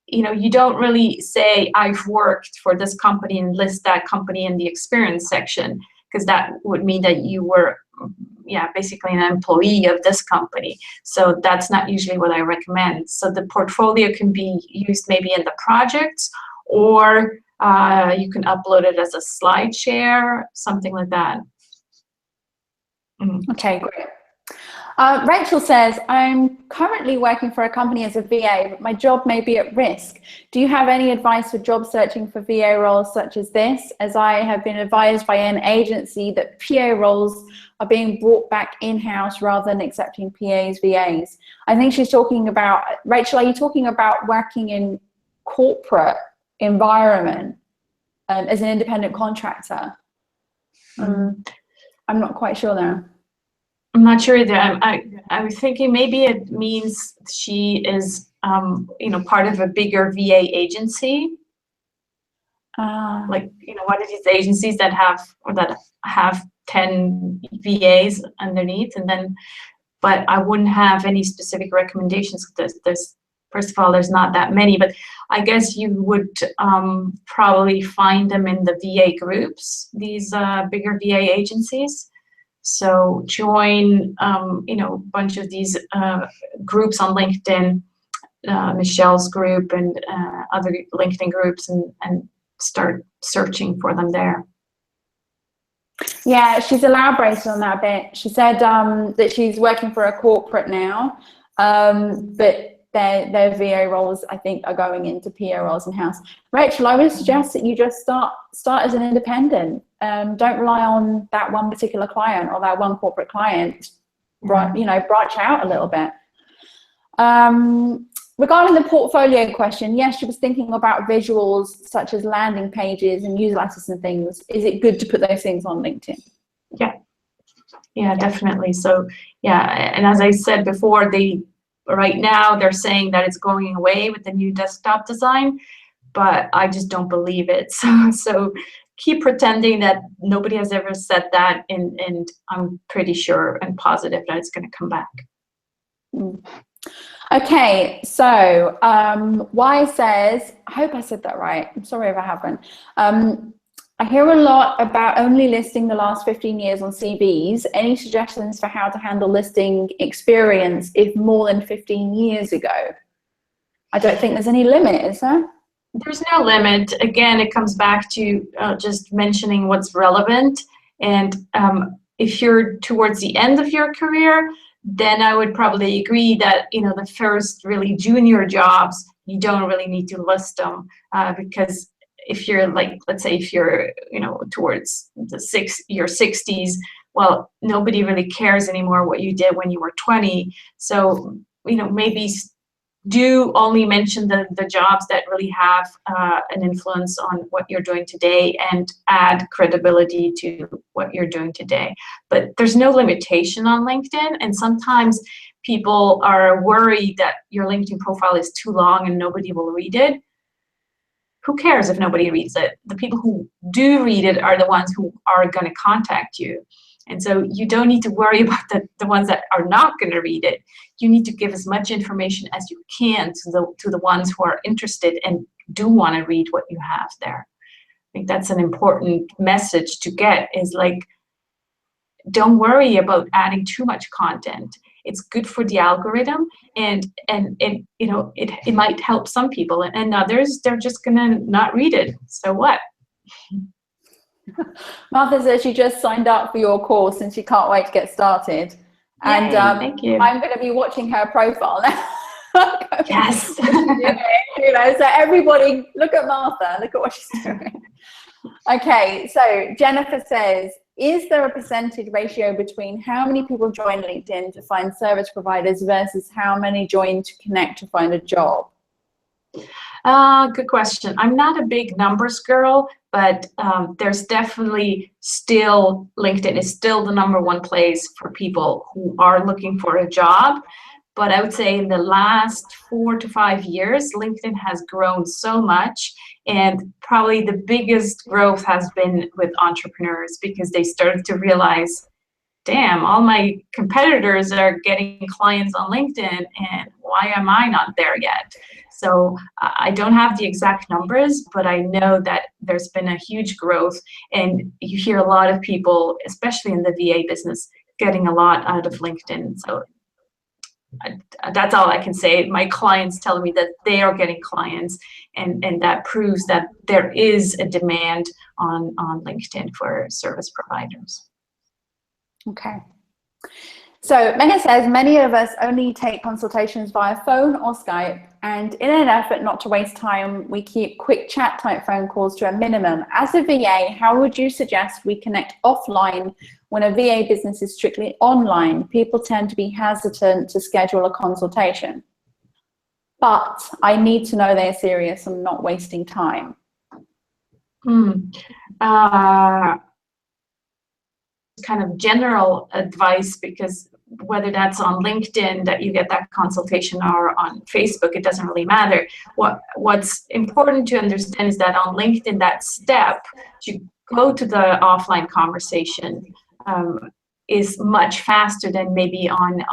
you know, you don't really say I've worked for this company and list that company in the experience section, because that would mean that you were, yeah, basically an employee of this company. So that's not usually what I recommend. So the portfolio can be used maybe in the projects, or you can upload it as a slide share, something like that. Okay, great. Rachel says, I'm currently working for a company as a VA, but my job may be at risk. Do you have any advice for job searching for VA roles such as this? As I have been advised by an agency that PA roles are being brought back in-house rather than accepting PAs, VAs. I think she's talking about, Rachel, are you talking about working in corporate environment as an independent contractor? I'm not quite sure now. I'm not sure either. I was thinking maybe it means she is, you know, part of a bigger VA agency. Like, you know, one of these agencies that have 10 VAs underneath, and then, but I wouldn't have any specific recommendations. There's first of all, there's not that many, but I guess you would probably find them in the VA groups, these bigger VA agencies. So join, you know, a bunch of these groups on LinkedIn, Michelle's group and other LinkedIn groups, and start searching for them there. Yeah, she's elaborated on that a bit. She said that she's working for a corporate now, but their VA roles, I think, are going into PA roles in-house. Rachel, I would suggest that you just start as an independent. Don't rely on that one particular client or that one corporate client. You know, branch out a little bit. Regarding the portfolio question, yes, she was thinking about visuals such as landing pages and newsletters and things. Is it good to put those things on LinkedIn? Yeah, definitely. So yeah, and as I said before, right now they're saying that it's going away with the new desktop design, but I just don't believe it. So keep pretending that nobody has ever said that, and I'm pretty sure and positive that it's going to come back. Okay, so Y says, I hope I said that right. I'm sorry if I haven't. I hear a lot about only listing the last 15 years on CVs. Any suggestions for how to handle listing experience if more than 15 years ago? I don't think there's any limit, is there? There's no limit. Again, it comes back to just mentioning what's relevant. And if you're towards the end of your career, then I would probably agree that, the first really junior jobs, you don't really need to list them, because if you're like, let's say if you're, towards your 60s, well, nobody really cares anymore what you did when you were 20. So, maybe do only mention the jobs that really have an influence on what you're doing today and add credibility to what you're doing today. But there's no limitation on LinkedIn, and sometimes people are worried that your LinkedIn profile is too long and nobody will read it. Who cares if nobody reads it? The people who do read it are the ones who are going to contact you. And so you don't need to worry about the ones that are not going to read it. You need to give as much information as you can to the ones who are interested and do want to read what you have there. I think that's an important message to get, is like, don't worry about adding too much content. It's good for the algorithm, and it might help some people, and others, they're just gonna not read it. So what? Martha says she just signed up for your course and she can't wait to get started. Yay, And thank you. I'm going to be watching her profile now. Yes. So everybody, look at Martha, look at what she's doing. Okay, so Jennifer says, is there a percentage ratio between how many people join LinkedIn to find service providers versus how many join to connect to find a job? Good question. I'm not a big numbers girl, but there's definitely still, LinkedIn is still the #1 place for people who are looking for a job. But I would say in the last 4 to 5 years, LinkedIn has grown so much. And probably the biggest growth has been with entrepreneurs, because they started to realize, damn, all my competitors are getting clients on LinkedIn, and why am I not there yet? So I don't have the exact numbers, but I know that there's been a huge growth, and you hear a lot of people, especially in the VA business, getting a lot out of LinkedIn. So that's all I can say. My clients tell me that they are getting clients, and that proves that there is a demand on LinkedIn for service providers. Okay. So Megan says, many of us only take consultations via phone or Skype, and in an effort not to waste time, we keep quick chat type phone calls to a minimum. As a VA, how would you suggest we connect offline when a VA business is strictly online? People tend to be hesitant to schedule a consultation, but I need to know they're serious and not wasting time. Kind of general advice, because whether that's on LinkedIn that you get that consultation or on Facebook, it doesn't really matter. What's important to understand is that on LinkedIn, that step to go to the offline conversation is much faster than maybe on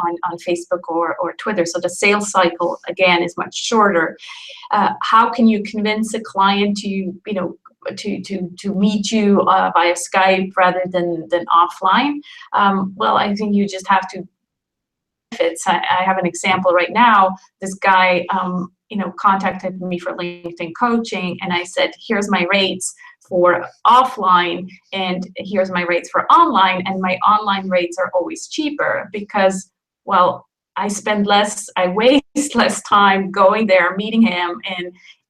Facebook or Twitter. So the sales cycle, again, is much shorter. How can you convince a client to meet you via Skype rather than offline? Well, I think you just have to. I have an example right now. This guy, contacted me for LinkedIn coaching, and I said, here's my rates for offline, and here's my rates for online, and my online rates are always cheaper because, well, I waste less time going there, meeting him,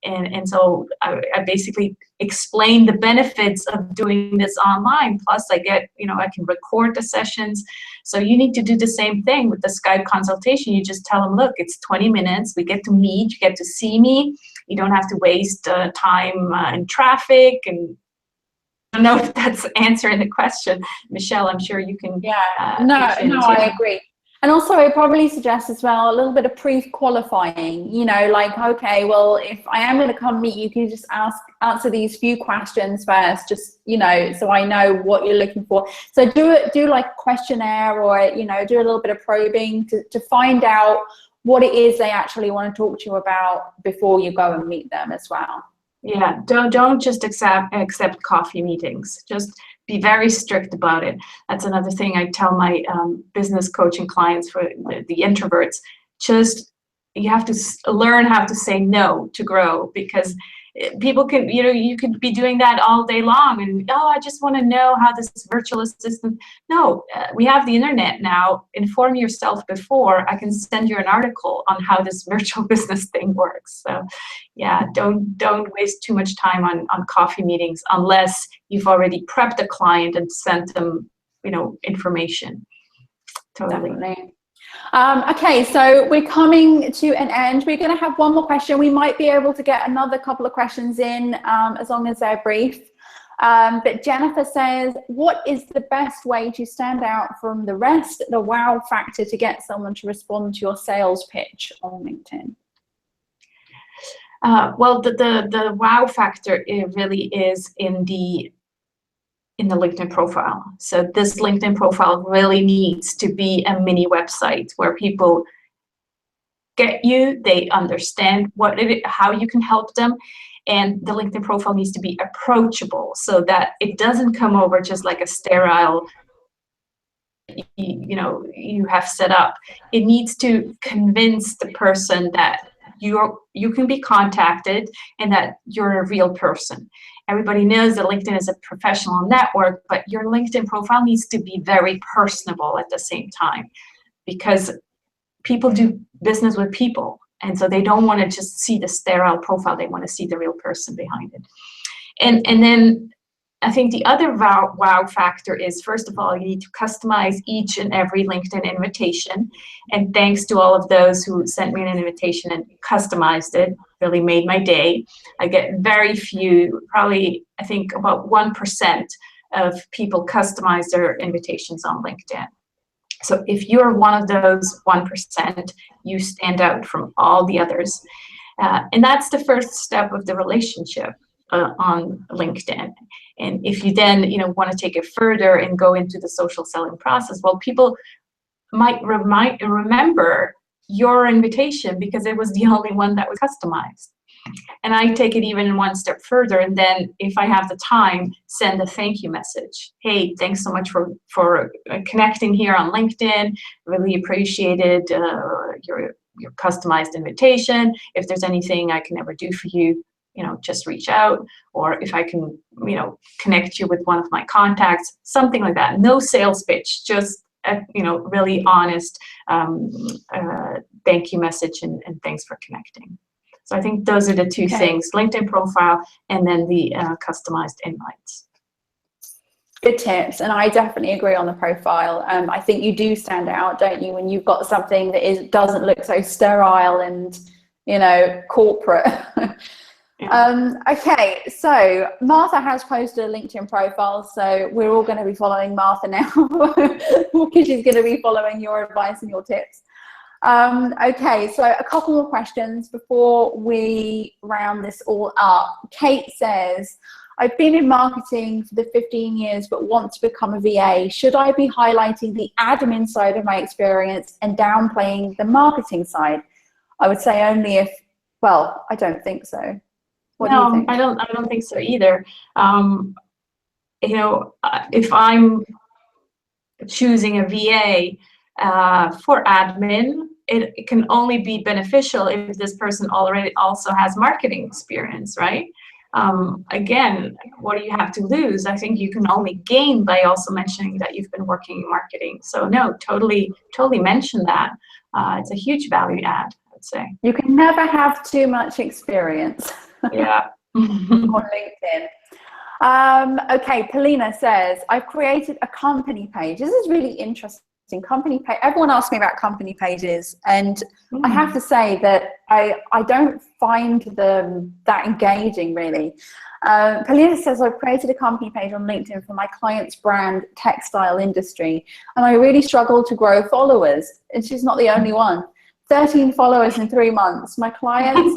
and so I basically explain the benefits of doing this online. Plus I get, I can record the sessions. So you need to do the same thing with the Skype consultation. You just tell them, look, it's 20 minutes. We get to meet, you get to see me. You don't have to waste time in traffic. And I don't know if that's answering the question. Michelle, I'm sure you can. Yeah, no, I agree. And also I probably suggest as well a little bit of pre-qualifying, like, okay, well, if I am going to come meet you, can you just answer these few questions first, just, so I know what you're looking for. So do like a questionnaire, or, do a little bit of probing to find out what it is they actually want to talk to you about before you go and meet them as well. Yeah, don't just accept coffee meetings. Just be very strict about it. That's another thing I tell my business coaching clients, for the introverts. Just, you have to learn how to say no to grow, because people can, you could be doing that all day long, and I just want to know how this virtual assistant. No, we have the internet now. Inform yourself before. I can send you an article on how this virtual business thing works. So yeah, don't waste too much time on coffee meetings unless you've already prepped a client and sent them information. Totally. Definitely. Okay, so we're coming to an end. We're going to have one more question. We might be able to get another couple of questions in, as long as they're brief. But Jennifer says, what is the best way to stand out from the rest, the wow factor to get someone to respond to your sales pitch on LinkedIn? Well, the wow factor, it really is in the LinkedIn profile. So this LinkedIn profile really needs to be a mini website where people get you, they understand how you can help them, and the LinkedIn profile needs to be approachable so that it doesn't come over just like a sterile, you have set up. It needs to convince the person that you can be contacted and that you're a real person. Everybody knows that LinkedIn is a professional network, but your LinkedIn profile needs to be very personable at the same time, because people do business with people, and so they don't want to just see the sterile profile. They want to see the real person behind it. And then I think the other wow factor is, first of all, you need to customize each and every LinkedIn invitation. And thanks to all of those who sent me an invitation and customized it, really made my day. I get very few, probably I think about 1% of people customize their invitations on LinkedIn. So if you're one of those 1%, you stand out from all the others. And that's the first step of the relationship on LinkedIn. And if you then want to take it further and go into the social selling process, well, people might remember your invitation because it was the only one that was customized. And I take it even one step further, and then if I have the time, send a thank you message. Hey, thanks so much for connecting here on LinkedIn. Really appreciated your customized invitation. If there's anything I can ever do for you, just reach out. Or if I can, connect you with one of my contacts, something like that. No sales pitch, just a, really honest thank you message and thanks for connecting. So I think those are the two things: LinkedIn profile and then the customized invites. Good tips, and I definitely agree on the profile. I think you do stand out, don't you, when you've got something that doesn't look so sterile and corporate. Okay, so Martha has posted a LinkedIn profile, so we're all going to be following Martha now because she's going to be following your advice and your tips. Okay, so a couple more questions before we round this all up. Kate says, I've been in marketing for the 15 years but want to become a VA. Should I be highlighting the admin side of my experience and downplaying the marketing side? I would say only if, well, I don't think so. What do you think? I don't think so either. If I'm choosing a VA for admin, it can only be beneficial if this person already also has marketing experience, right? Again, what do you have to lose? I think you can only gain by also mentioning that you've been working in marketing. So no, totally mention that. It's a huge value add, I would say. You can never have too much experience. Yeah. On LinkedIn. Okay, Polina says, I've created a company page. This is really interesting. Company page. Everyone asks me about company pages, and I have to say that I don't find them that engaging, really. Polina says, I've created a company page on LinkedIn for my client's brand textile industry, and I really struggle to grow followers. And she's not the only one. 13 followers in 3 months. My clients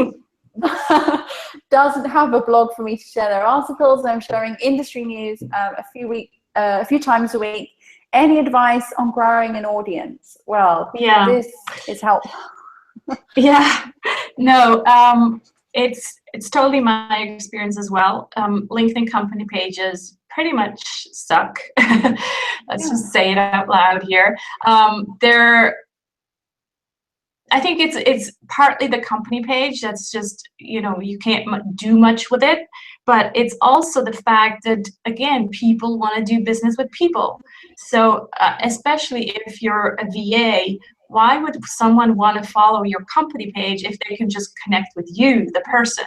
doesn't have a blog for me to share their articles, and I'm sharing industry news a few times a week. Any advice on growing an audience? Well, yeah, this is helpful. Yeah, no, it's totally my experience as well. LinkedIn company pages pretty much suck. Let's just say it out loud here. I think it's partly the company page that's just, you can't do much with it, but it's also the fact that, again, people want to do business with people. So especially if you're a VA, why would someone want to follow your company page if they can just connect with you, the person?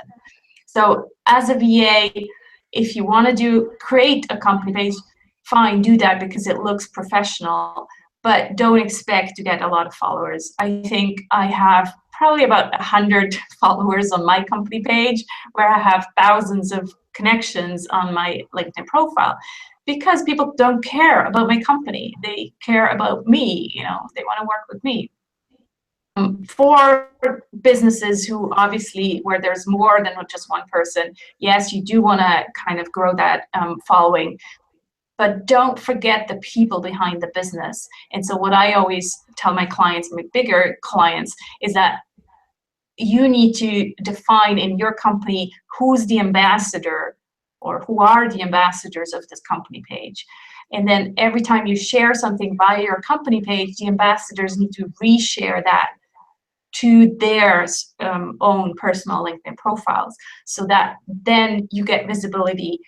So as a VA, if you want to create a company page, fine, do that because it looks professional, but don't expect to get a lot of followers. I think I have probably about 100 followers on my company page, where I have thousands of connections on my LinkedIn profile, because people don't care about my company. They care about me, they want to work with me. For businesses who obviously, where there's more than just one person, yes, you do want to kind of grow that following, but don't forget the people behind the business. And so what I always tell my clients, my bigger clients, is that you need to define in your company who's the ambassador, or who are the ambassadors of this company page. And then every time you share something via your company page, the ambassadors need to reshare that to their own personal LinkedIn profiles, so that then you get visibility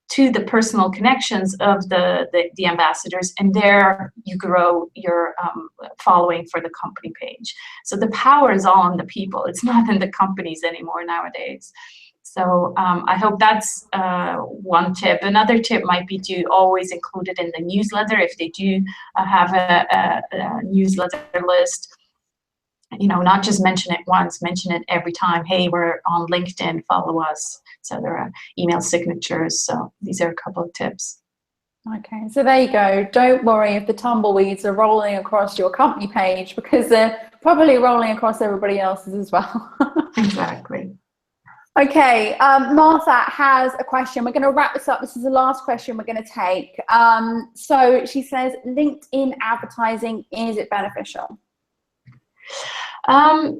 to the personal connections of the ambassadors, and there you grow your following for the company page. So the power is all on the people. It's not in the companies anymore nowadays. So I hope that's one tip. Another tip might be to always include it in the newsletter if they do have a newsletter list. Not just mention it once, mention it every time. Hey, we're on LinkedIn, follow us. So there are email signatures. So these are a couple of tips. Okay, so there you go. Don't worry if the tumbleweeds are rolling across your company page, because they're probably rolling across everybody else's as well. Exactly. Okay, Martha has a question. We're going to wrap this up. This is the last question we're going to take. So she says, LinkedIn advertising, is it beneficial?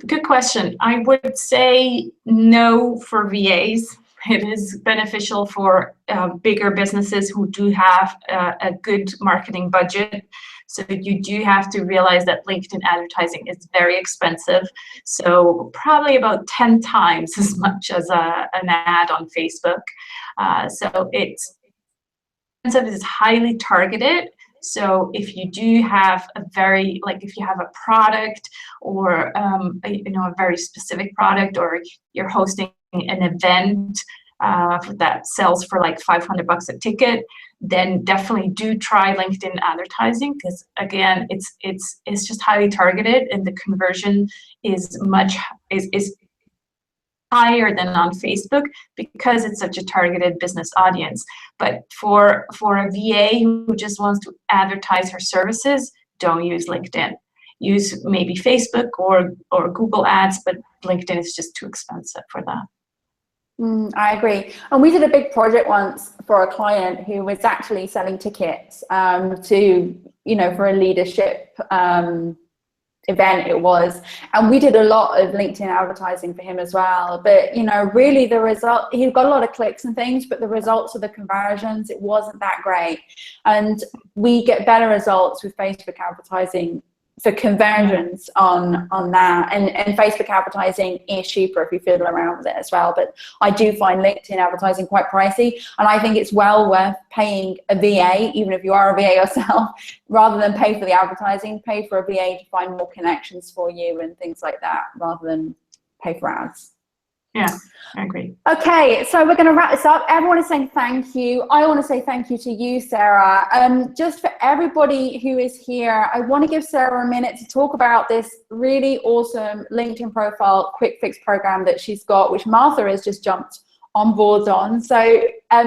Good question. I would say no for VAs. It is beneficial for bigger businesses who do have a good marketing budget. So you do have to realize that LinkedIn advertising is very expensive. So probably about 10 times as much as an ad on Facebook. So it's expensive, it's highly targeted. So if you do have if you have a product, or a very specific product, or you're hosting an event that sells for like $500 a ticket, then definitely do try LinkedIn advertising, because again, it's just highly targeted, and the conversion is higher than on Facebook, because it's such a targeted business audience. But for a VA who just wants to advertise her services, don't use LinkedIn. Use maybe Facebook or Google Ads, but LinkedIn is just too expensive for that. I agree. And we did a big project once for a client who was actually selling tickets for a leadership event it was, and we did a lot of LinkedIn advertising for him as well. But really the result, he got a lot of clicks and things, but the results of the conversions, it wasn't that great. And we get better results with Facebook advertising for conversions on that, and Facebook advertising is cheaper if you fiddle around with it as well. But I do find LinkedIn advertising quite pricey, and I think it's well worth paying a VA, even if you are a VA yourself, rather than pay for the advertising. Pay for a VA to find more connections for you and things like that, rather than pay for ads. Yeah, I agree. Okay, so we're going to wrap this up. Everyone is saying thank you. I want to say thank you to you, Sarah. Just for everybody who is here, I want to give Sarah a minute to talk about this really awesome LinkedIn profile quick fix program that she's got, which Martha has just jumped on board on. So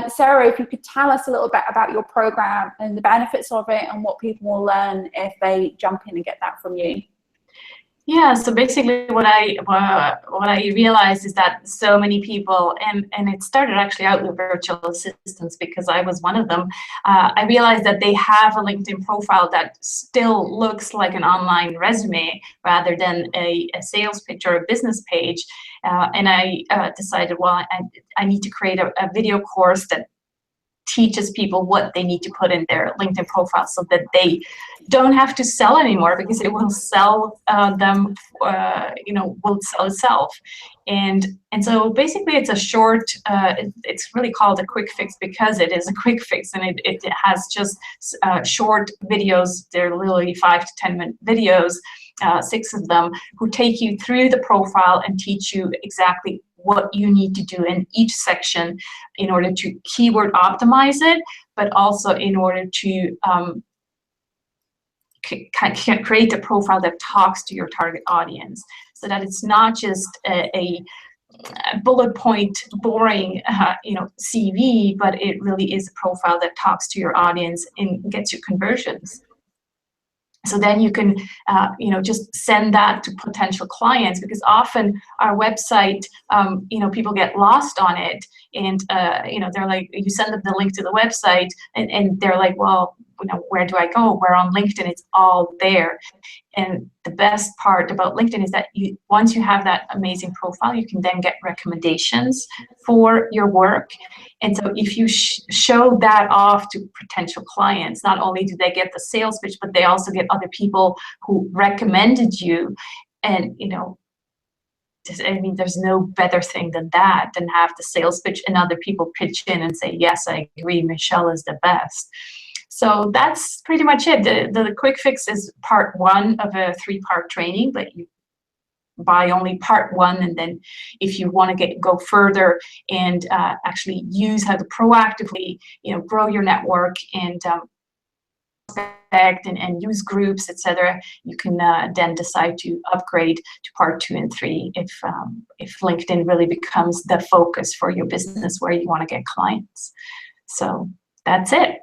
Sarah, if you could tell us a little bit about your program and the benefits of it, and what people will learn if they jump in and get that from you. Yeah, so basically what I realized is that so many people, and it started actually out with virtual assistants, because I was one of them. I realized that they have a LinkedIn profile that still looks like an online resume rather than a sales pitch or a business page. And I decided, well, I need to create a video course that teaches people what they need to put in their LinkedIn profile so that they don't have to sell anymore, because it will sell them, will sell itself. And so basically it's a short, it's really called a quick fix because it is a quick fix, and it has just short videos. They're literally 5 to 10 minute videos, 6 of them, who take you through the profile and teach you exactly what you need to do in each section in order to keyword optimize it, but also in order to create a profile that talks to your target audience, so that it's not just a bullet point, boring, CV, but it really is a profile that talks to your audience and gets you conversions. So then you can, just send that to potential clients, because often our website, people get lost on it, and they're like, you send them the link to the website, and they're like, well, where do I go? Where on LinkedIn it's all there. And the best part about LinkedIn is that once you have that amazing profile, you can then get recommendations for your work. And so if you show that off to potential clients, not only do they get the sales pitch, but they also get other people who recommended you. And, there's no better thing than that, than have the sales pitch and other people pitch in and say, yes, I agree, Michelle is the best. So that's pretty much it. The quick fix is part 1 of a 3-part training, but you buy only part 1, and then if you want to go further and actually use how to proactively, grow your network and and use groups, etc., you can then decide to upgrade to part 2 and 3 if LinkedIn really becomes the focus for your business where you want to get clients. So that's it.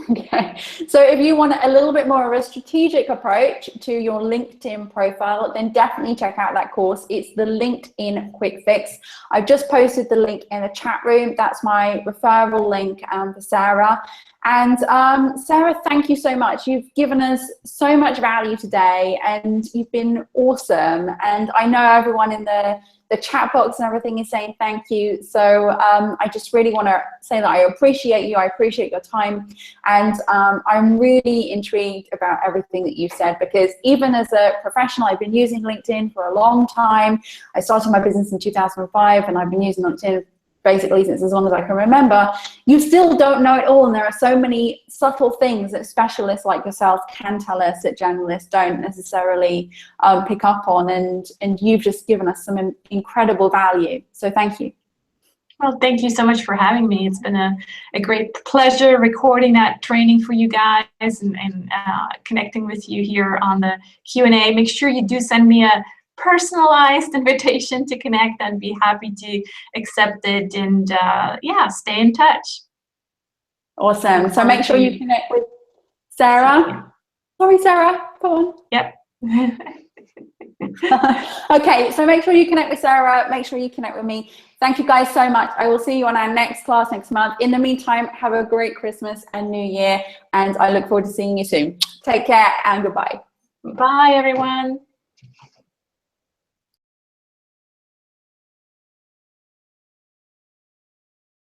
Okay, so if you want a little bit more of a strategic approach to your LinkedIn profile, then definitely check out that course. It's the LinkedIn Quick Fix. I've just posted the link in the chat room. That's my referral link for Sarah. And Sarah, thank you so much. You've given us so much value today, and you've been awesome. And I know everyone in the chat box and everything is saying thank you. So I just really want to say that I appreciate you. I appreciate your time. And I'm really intrigued about everything that you've said, because even as a professional, I've been using LinkedIn for a long time. I started my business in 2005, and I've been using LinkedIn basically since as long as I can remember. You still don't know it all, and there are so many subtle things that specialists like yourself can tell us that generalists don't necessarily pick up on, and you've just given us some incredible value. So thank you. Well, thank you so much for having me. It's been a great pleasure recording that training for you guys and connecting with you here on the Q&A. Make sure you do send me a personalized invitation to connect. I'd be happy to accept it, and stay in touch. Awesome. So make sure you connect with Sarah. Sorry, Sarah, go on. Yep. Okay, so make sure you connect with Sarah, make sure you connect with me. Thank you guys so much. I will see you on our next class next month. In the meantime, have a great Christmas and New Year, and I look forward to seeing you soon. Take care and goodbye. Bye, everyone.